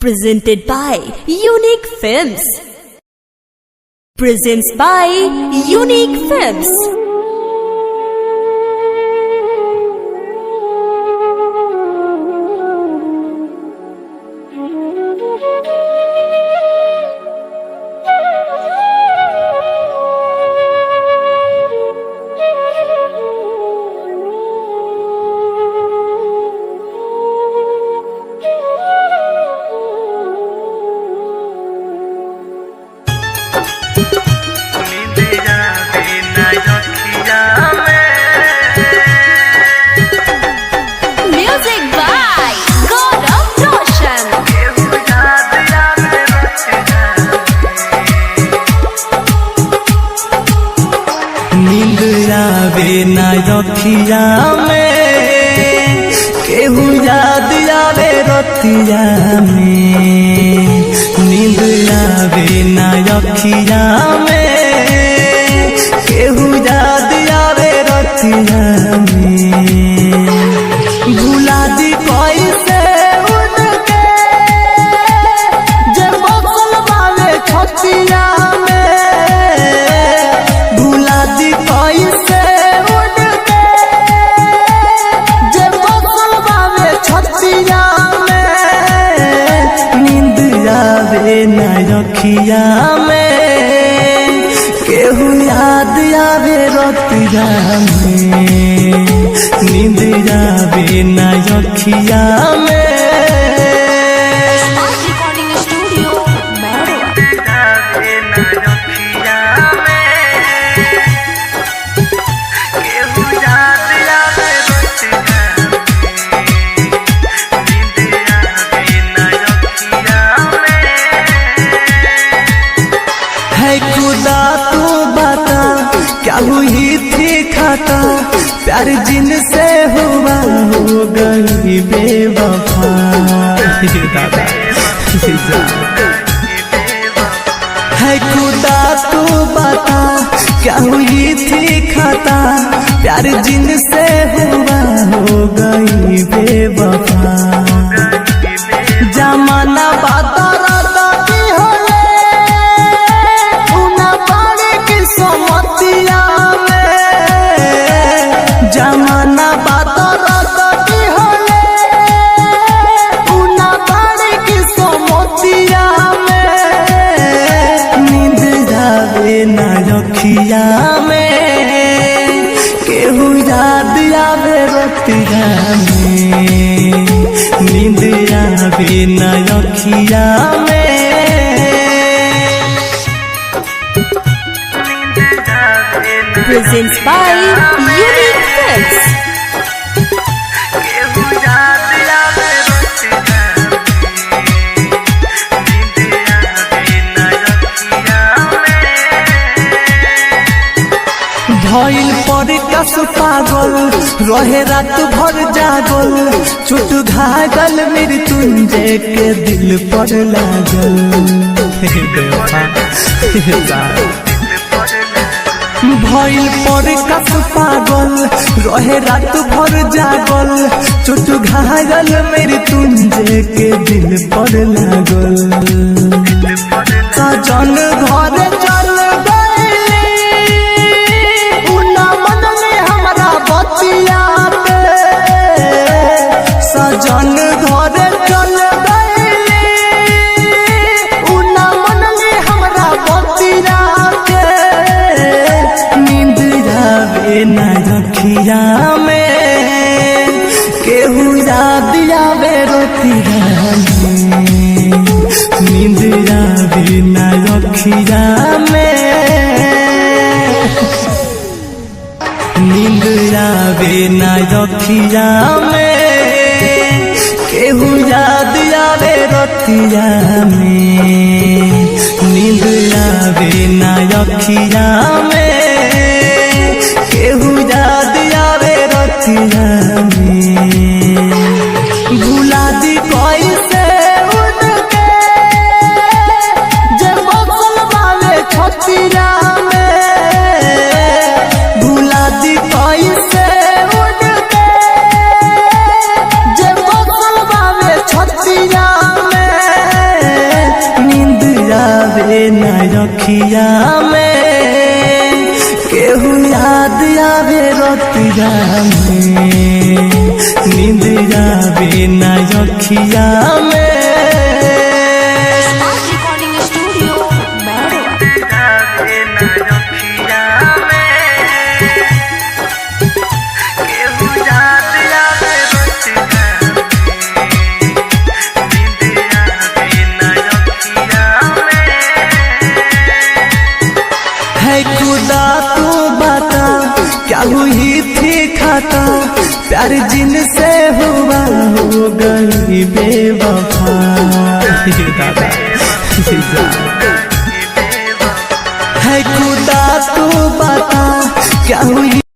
Presented by Unique Films. Presents by Unique Films. ना रखिया में केहू याद आवे रतिया में, नींद आवे ना रखिया में केहू याद आवे रतिया में। भुला दी कैसे उनके जब बसल वाले छतिया में, भुला दी कैसे ना रखिया में केहू याद आवे रतिया में, नींद आवे ना रखिया में। खुदा तू बता क्या हुई थी खाता, प्यार जिनसे हुआ हो गई बेवफा। है खुदा तू बता क्या हुई थी खाता, प्यार जिनसे हुआ हो गई बेवफा। जमाना बाता जमाना बाती होले उना बाड़ी की सोमतिया में, नींद आवे ना रखिया में केहू याद आवे रतिया में, नींद आवे ना रखिया में। Presents by Unique Films. भइल पर कस पागल रहे रात भर जागल, चोट घायल मृत्युंजय के दिल पर लागल। भइल पर कस पागल रहे रात भर जागल, चोट घायल मृत्युंजय के दिल पर लागल। सजन घर चल सजन घर चल गई उना मनले हमरा बतिया के, नींद आवे ना रखिया में केहू याद आवे रतिया में, नींद आवे ना रखिया में, नींद आवे ना रखिया में केहू याद आवे रतिया में, नींद आवे ना रखिया में केहू याद आवे रतिया में। भुला दी कैसे उनके जब बसल वाले छतिया में, भुला दी कैसे उनके जब बसल वाले छतिया में। अखिया में, केहू याद आवे रतिया में, नींद आवे ना अखिया में। रिकॉर्डिंग स्टूडियो है खुदा तू बता क्या हुई थी खाता, प्यार जिनसे हुआ हो गई बेवफा। दादा है खुदा तू बता क्या हुई